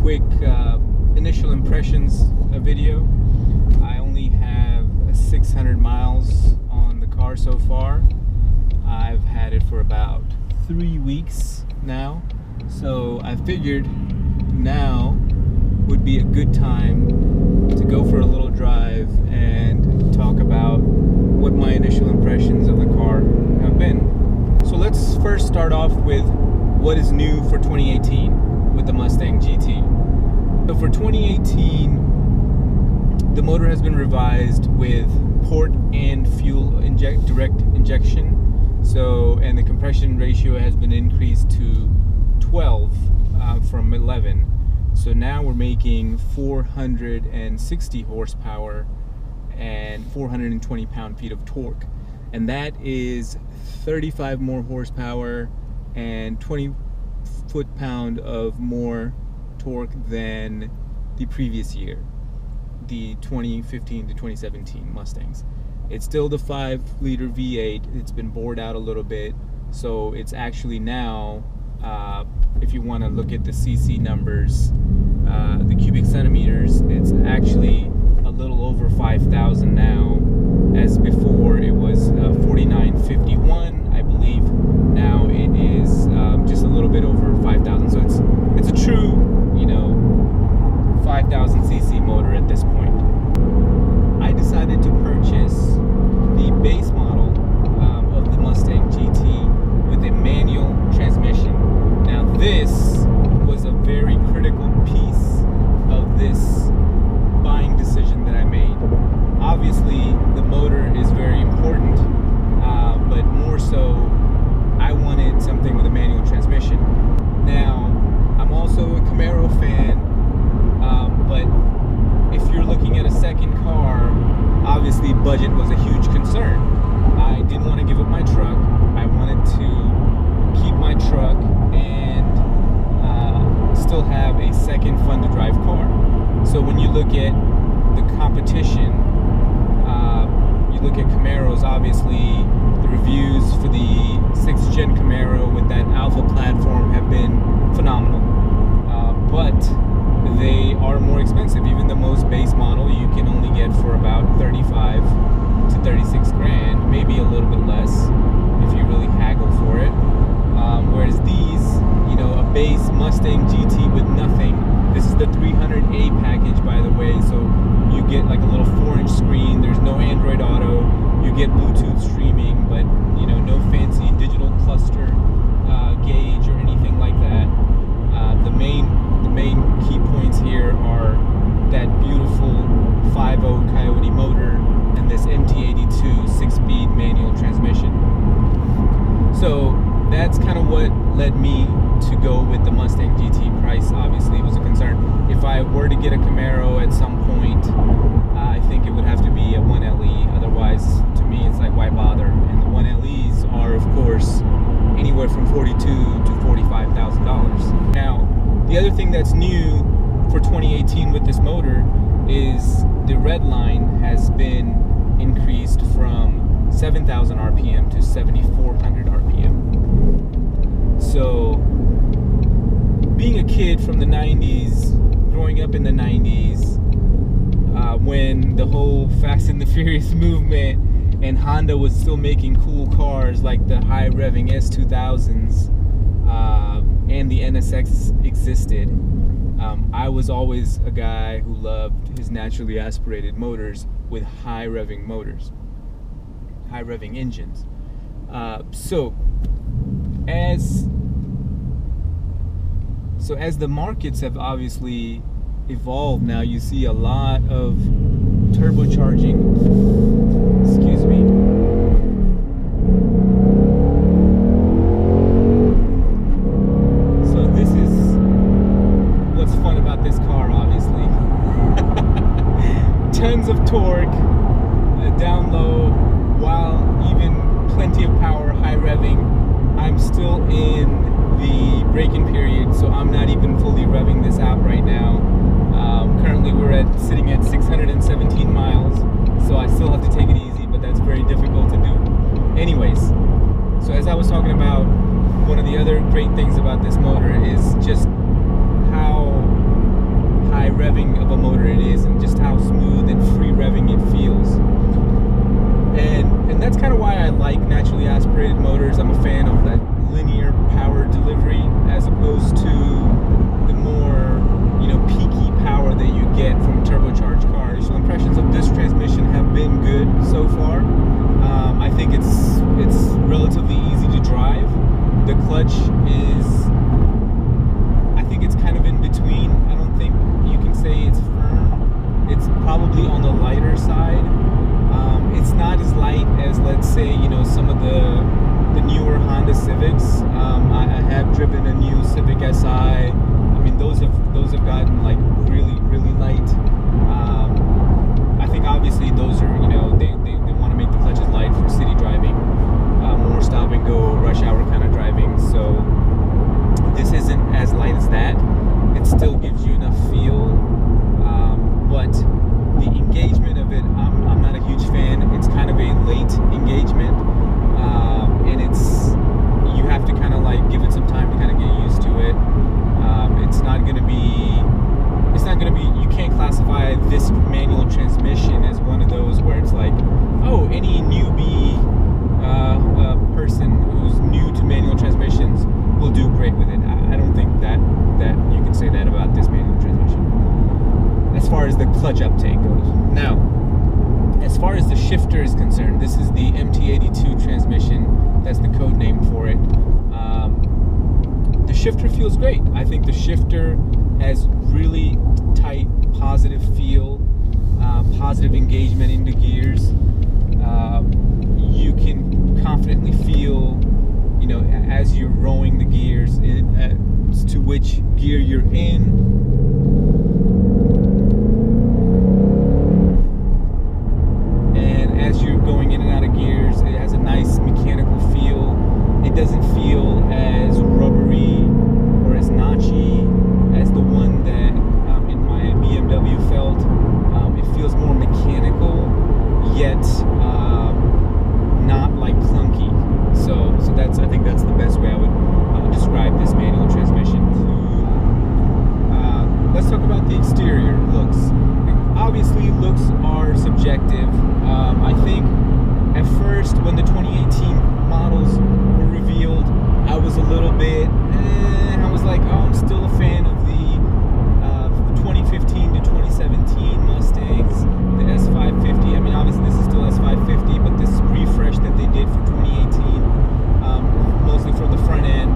quick initial impressions video. I only have 600 miles on the car so far. I've had it for about 3 weeks now, so I figured now would be a good time to go for a little drive and talk about what my initial impressions of the car have been. So let's first start off with what is new for 2018 with the Mustang GT. So for 2018, the motor has been revised with port and fuel direct injection. So, and the compression ratio has been increased to 12 from 11. So now we're making 460 horsepower and 420 pound-feet of torque. And that is 35 more horsepower and 20 foot-pound of more torque than the previous year, the 2015 to 2017 Mustangs. It's still the 5-liter V8. It's been bored out a little bit, so it's actually now, if you want to look at the CC numbers, the cubic centimeters, it's actually a little over 5,000 now, as before it was 4,951, I believe. Now it is just a little bit over 5,000. So it's a true, 5,000 cc motor at this point. I decided to purchase the base model of the Mustang GT with a manual transmission. Now this was a very critical piece of this buying decision that I made. Obviously the motor is very important, but more so I wanted something with a manual transmission. Now I'm also a Camaro fan, but if you're looking at a second car, obviously budget was a huge concern. I didn't want to give up my truck. I wanted to keep my truck and still have a second fun to drive car. So when you look at the competition, you look at Camaros, obviously the reviews for the 6th gen Camaro with that Alpha platform have been phenomenal, but they are more expensive. Even the most base model you can only get for about 35 to 36 grand, maybe a little bit less if you really haggle for it. Whereas these, a base Mustang GT with nothing. This is the 300A package, by the way, so you get like a little 4-inch screen. There's no Android Auto. You get Bluetooth streaming, but no fancy digital cluster gauge or anything like that. The main key points here are that beautiful 5.0 Coyote motor and this MT82 6-speed manual transmission. So that's kind of what led me to go with the Mustang GT. Price obviously was a concern. If I were to get a Camaro at some point, I think it would have to be a 1LE. Otherwise, to me, it's like, why bother? And the 1LEs are, of course, anywhere from $42,000 to $45,000. Now, the other thing that's new for 2018 with this motor is the red line has been increased from 7,000 RPM to 7,400 RPM. So, being a kid from the 90s, growing up in the 90s, when the whole Fast and the Furious movement and Honda was still making cool cars like the high revving S2000s and the NSX existed, I was always a guy who loved his naturally aspirated motors with high revving engines. So as the markets have obviously evolved, now you see a lot of turbocharging. Excuse me. So this is what's fun about this car, obviously. Tons of torque, down low, while even plenty of power, high revving. I'm still in the braking period, so I'm not even fully revving this out right now. Currently we're sitting at 617 miles, so I still have to take it easy, but that's very difficult to do. Anyways, so as I was talking about, one of the other great things about this motor is just how high revving of a motor it is, and just how smooth and free revving it feels. And that's kind of why I like naturally aspirated motors. I'm a fan of that linear power delivery as opposed to the more, you know, peaky power that you get from turbocharged cars. So impressions of this transmission have been good so far. I think it's relatively easy to drive. The clutch is, I think it's kind of in between. I don't think you can say it's firm. It's probably on the lighter side. It's not as light as, let's say, you know, some of the newer Honda Civics. I have driven a new Civic Si. I mean, those have gotten like really light. I think obviously those are, you know, they want to make the clutches light for city driving, more stop and go, rush hour kind of driving. So this isn't as light as that. It still gives you enough feel, but the engagement of it, I'm not a huge fan. It's kind of a late engagement, and you have to kind of like give it some time to kind of get used to it. It's not going to be, you can't classify this manual transmission as one of those where it's like, oh, any newbie person who's new to manual transmissions will do great with it. I don't think that you can say that about this manual transmission as far as the clutch uptake goes. Now, as far as the shifter is concerned, this is the MT82 transmission. That's the code name for it. The shifter feels great. I think the shifter has really tight, positive feel, positive engagement into gears. You can confidently feel, you know, as you're rowing the gears, as to which gear you're in. And as you're going in and out of gears, it has a nice mechanical feel. It doesn't feel as rubbery or as notchy as the one that in my BMW felt. It feels more mechanical, yet not like clunky. So I think that's the best way I would describe this manual transmission. Let's talk about the exterior looks. Obviously, looks are subjective. I think at first, when the 2018 models were revealed, I was a little bit, I was like, oh, I'm still a fan of the 2015 to 2017 Mustangs, the S550. I mean, obviously this is still S550, but this refresh that they did for 2018, mostly for the front end,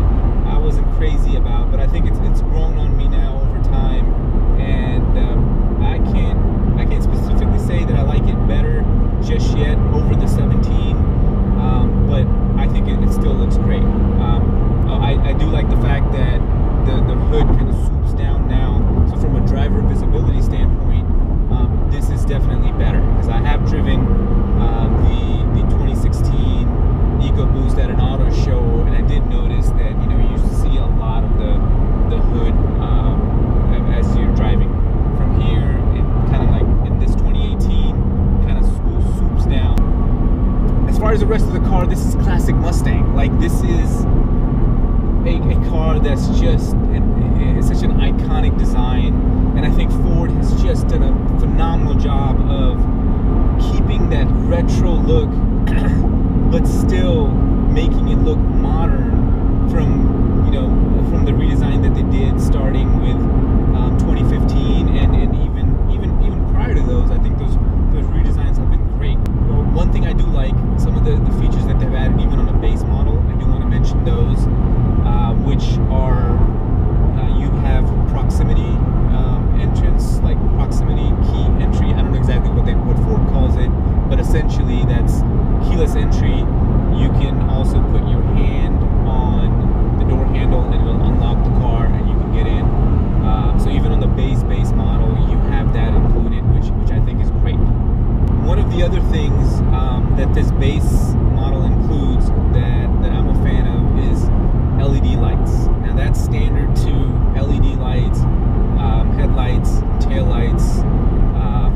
I wasn't crazy about, but I think it's grown on me now over time, and I can't specifically say that I like it better just yet over the 17, but I think it still looks great. I do like the fact that the hood kind of swoops down now, so from a driver visibility standpoint, this is definitely better, because I have driven the 2016 EcoBoost at an auto show, and I did notice that, you know, you see a lot of the hood as you're driving. From here, it kind of like in this 2018 kind of swoops down. As far as the rest of the car, this is classic Mustang. Like, this is a car that's just it's such an iconic design, and I think Ford has just done a phenomenal job of keeping that retro look but still making it look modern from, you know, from the redesign that they did starting with 2015 and even prior to those. I think those redesigns have been great. One thing I do like, some of the features that they've added even on a base model, I do want to mention those, which are you have proximity entrance, like proximity key entry. I don't know exactly what Ford calls it, but essentially that's keyless entry. You can also put your hand on the door handle and it'll unlock the car and you can get in. So even on the base model, you have that included, which I think is great. One of the other things that this base model includes that I'm a fan of is LED lights. Now that's standard to LED lights, headlights, taillights,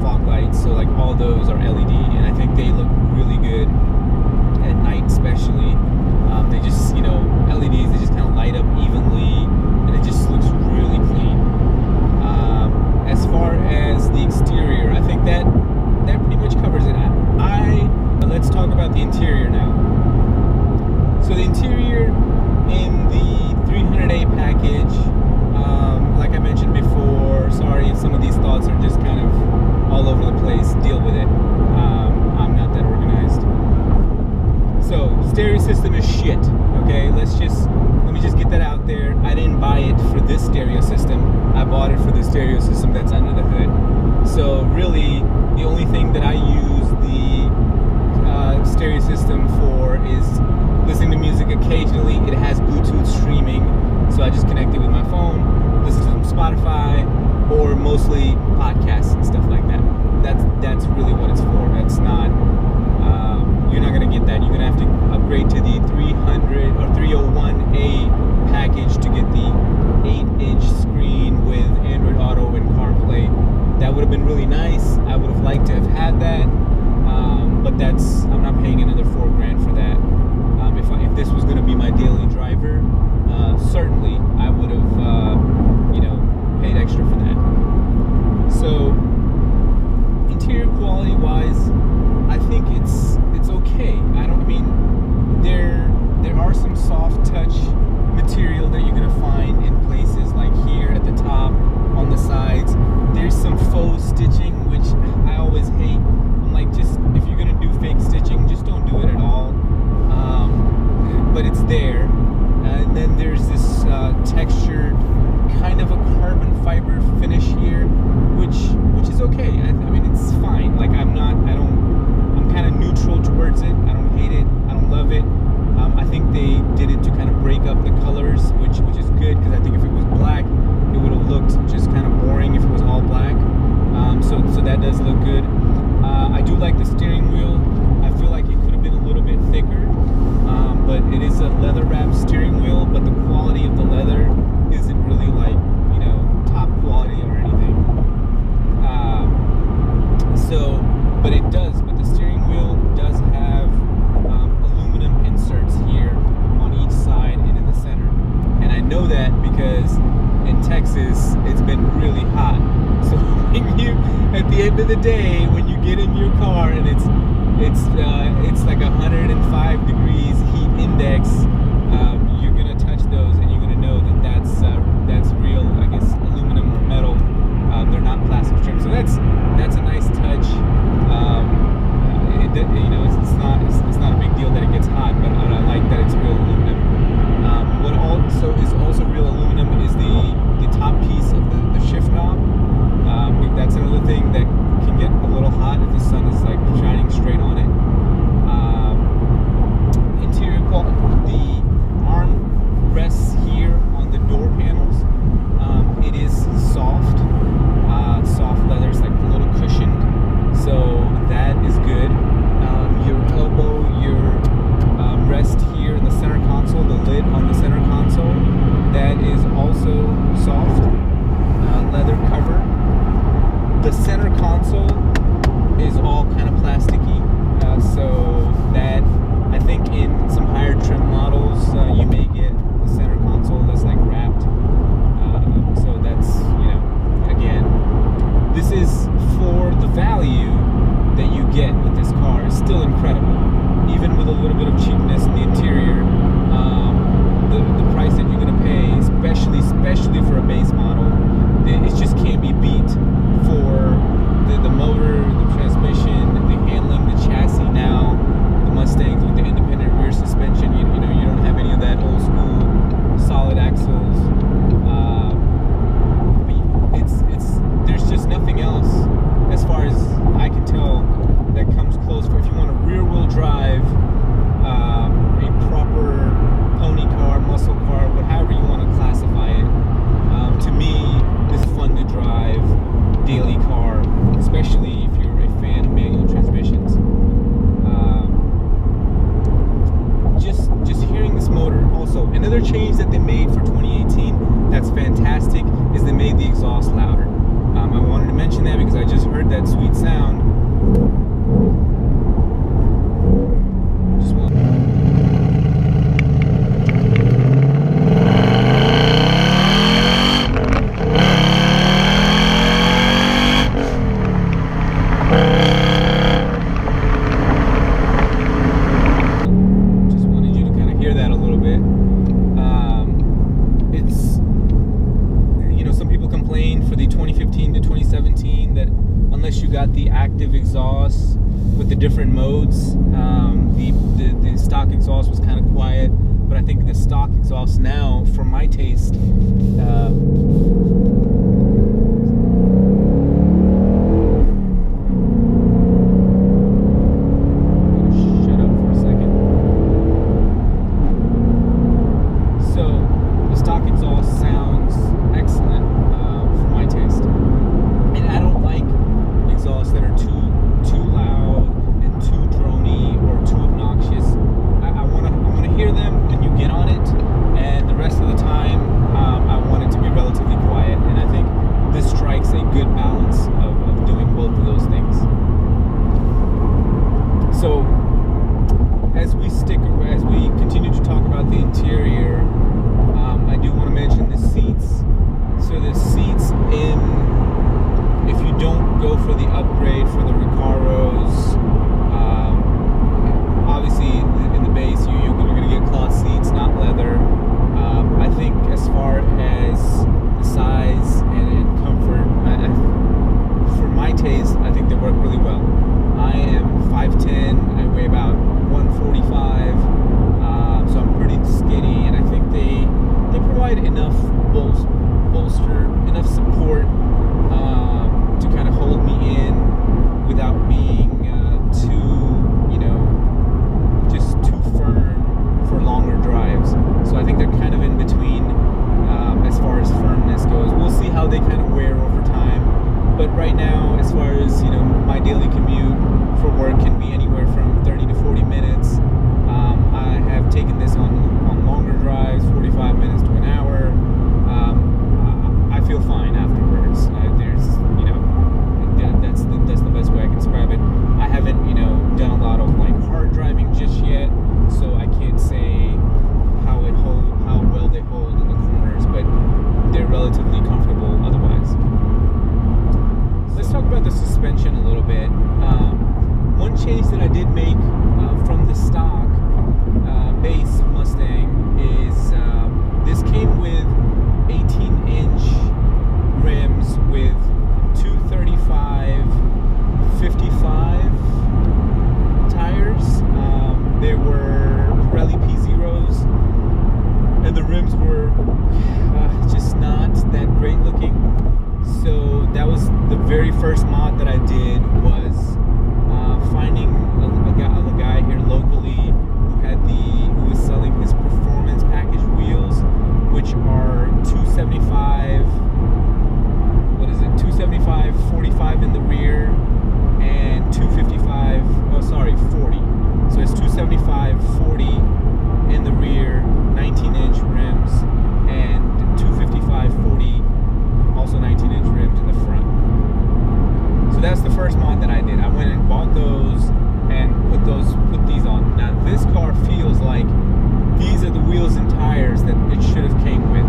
fog lights. So like all those are LED, and I think they look really good at night, especially. stereo system. I bought it for the stereo system that's under the hood. So really, the only thing that I use the stereo system for is listening to music occasionally. It has Bluetooth streaming, so I just connect it with my phone, listen to some Spotify, or mostly podcasts and stuff like that. That's really what it's for. It's not. You're not gonna get that. You're gonna have to upgrade to the 300 or 301A package to get the 8-inch screen with Android Auto and CarPlay. That would have been really nice. I would have liked to have had that, but I'm not paying another $4,000 for that. If this was gonna be my daily driver, certainly I would have, paid extra for that. So interior quality wise, I think it's okay. There are some soft touch material that you're gonna find in places like here at the top, on the sides. There's some faux stitching, which I always hate. I'm like, just if you're gonna do fake stitching, just don't do it at all. But it's there. And then there's this textured kind of a carbon fiber finish here, which is okay. I mean, it's fine. Like I'm kind of neutral towards it. I don't hate it. I don't love it. I think they did it to kind of break up the colors, which is good, because I think if it was black, it would have looked just kind of boring if it was all black. So that does look good. I do like the steering wheel. I feel like it could have been a little bit thicker, but it is a leather wrap steering wheel, but the quality of the leather isn't really like, top quality or anything. But the steering wheel does have aluminum inserts here on each side and in the center. And I know that because in Texas, it's been really hot. So at the end of the day, when you get in your car and it's like 105 degrees heat index, you're gonna touch those and you're gonna know that's real, I guess, aluminum or metal. They're not plastic trim. So that's a nice touch. It's not a big deal that it gets hot, but I like that it's real aluminum. What also is also real aluminum is the top piece of the shift knob. That's another thing that can get a little hot if the sun is like shining straight on it. Interior quality, the arm rests here on the door panels. It is soft leather. It's like a little cushioned, so that is good. Your elbow, your rest here in the center console, the lid on the center console, that is also soft leather cover. The center console is all kind of plasticky, so that I think in some higher trim models you may get the center console that's like wrapped. So that's, again, this is for the value that you get with this car is still incredible. Even with a little bit of cheapness in the interior, the price that you're going to pay, especially for a base model, it just can't be beat for the motor, the transmission, the handling, the chassis now, the Mustangs with the independent rear suspension. You don't have any of that old school solid axles. There's just nothing else, as far as I can tell, that comes close. If you want a rear-wheel drive, a proper pony car, muscle car, however you want to classify it, to me, this is fun to drive daily car, especially if you're a fan of manual transmissions. Just hearing this motor. Also, another change that they made for 2018 that's fantastic is they made the exhaust louder. I wanted to mention that because I just heard that sweet sound. Just wanted you to kind of hear that a little bit. Some people complain for the 2015 to 2017 that unless you got the active exhaust with the different modes, the stock exhaust was kind of quiet. But I think the stock exhaust now, for my taste, bolster, enough support to kind of hold me in without being just too firm for longer drives. So I think they're kind of in between as far as firmness goes. We'll see how they kind of wear over time. But right now, as far as my daily commute for work can be anywhere from 30 to 40 minutes. I have taken this on longer drives, 45 minutes to an hour. I feel fine afterwards. That's the best way I can describe it. I haven't done a lot of like hard driving just yet, so I can't say how well they hold in the corners, but they're relatively comfortable otherwise. Let's talk about the suspension a little bit. One change that I did make from the stock base Mustang is this came with 18-inch rims with 235/55 tires. They were Pirelli P0s, and the rims were just not that great looking. So that was the very first mod that I did, was finding a guy here locally who was selling his performance package wheels, which are 275/45 in the rear and 40. So it's 275/40 in the rear, 19-inch rims, and 255/40 also 19-inch rims in the front. So that's the first mod that I did. I went and bought those and put these on. Now this car feels like these are the wheels and tires that it should have came with.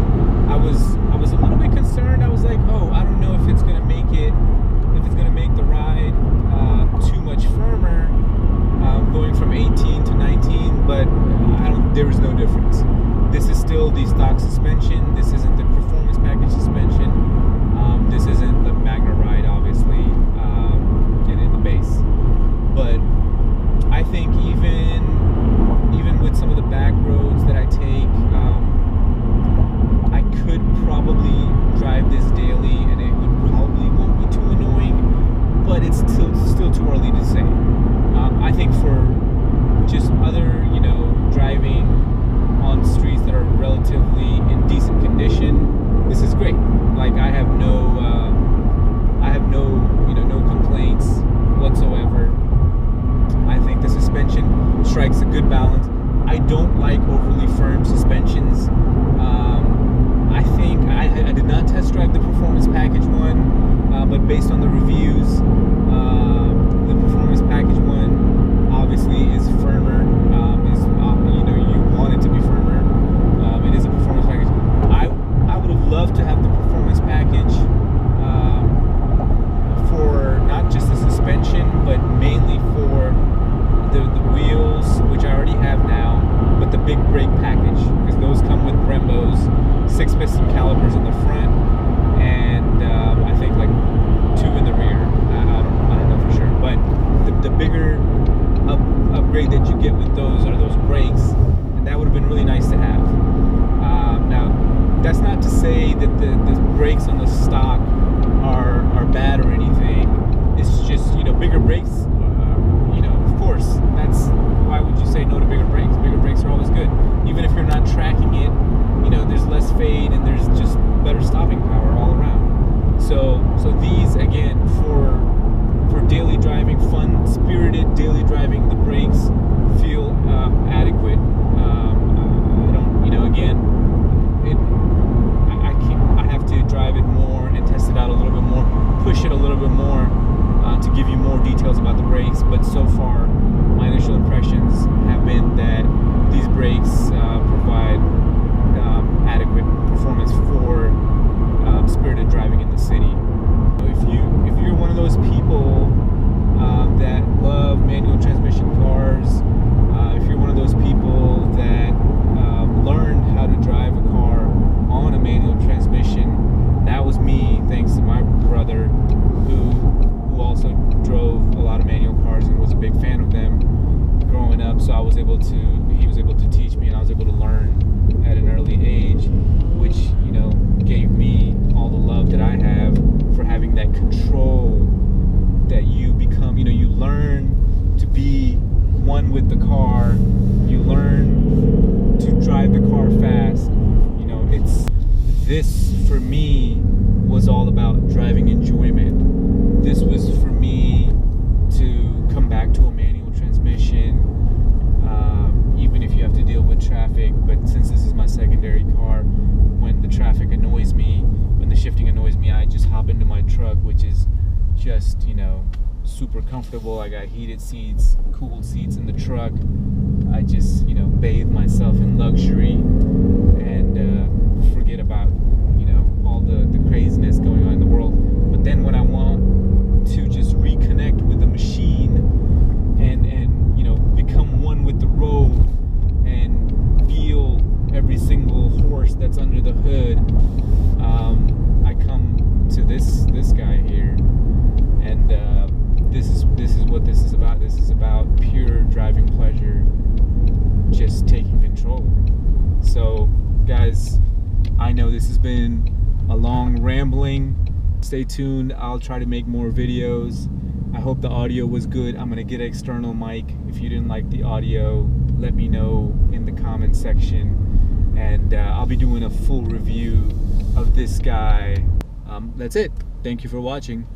I was a little bit concerned. I was like, oh, I don't know if it's gonna make the ride too much firmer, going from 18 to 19, but there is no difference. This is still the stock suspension. This isn't the performance package suspension. This isn't the Magna Ride, obviously, in the base. But I think even with some of the back roads that I take, I could probably drive this daily, and it probably won't be too annoying. But it's still too early to say. I think for just other, driving on streets that are relatively in decent condition, this is great. Like I have no complaints whatsoever. I think the suspension strikes a good balance. I don't like overly firm suspensions. I think I did not test drive the performance package one, but based on the reviews, the performance package one obviously is firmer. You want it to be firmer. It is a performance package. I would have loved to have the performance package for not just the suspension, but mainly for the wheels, which I already have now, but the big brake package, because those come with Brembo's 6-piston calipers in the front, and I think like 2 in the rear. I don't know for sure, but the bigger upgrade that you get with those are those brakes, and that would have been really nice to have. Now, that's not to say that the brakes on the stock are bad or anything. It's just bigger brakes. Of course, why would you say no to bigger brakes? Bigger brakes are always good, even if you're not tracking it. There's less fade and there's just better stopping power all around. So these, again, for daily driving, fun-spirited daily driving, the brakes feel adequate. I have to drive it more and test it out a little bit more, push it a little bit more to give you more details about the brakes. But so far, my initial impressions have been that these brakes provide this for me was all about driving enjoyment. This was for me to come back to a manual transmission, even if you have to deal with traffic. But since this is my secondary car, when the traffic annoys me, when the shifting annoys me, I just hop into my truck, which is just, you know, super comfortable. I got heated seats, cooled seats in the truck. I just, you know, bathe myself in luxury and forget about, you know, all the craziness going on in the world. But then when I want to just reconnect with the machine and you know, become one with the road and feel every single horse that's under the hood, I come to this guy here, and this is what this is about. This is about pure driving pleasure, just taking control. So guys, I know this has been a long rambling. Stay tuned, I'll try to make more videos. I hope the audio was good. I'm gonna get an external mic. If you didn't like the audio, let me know in the comment section, and I'll be doing a full review of this guy. That's it. Thank you for watching.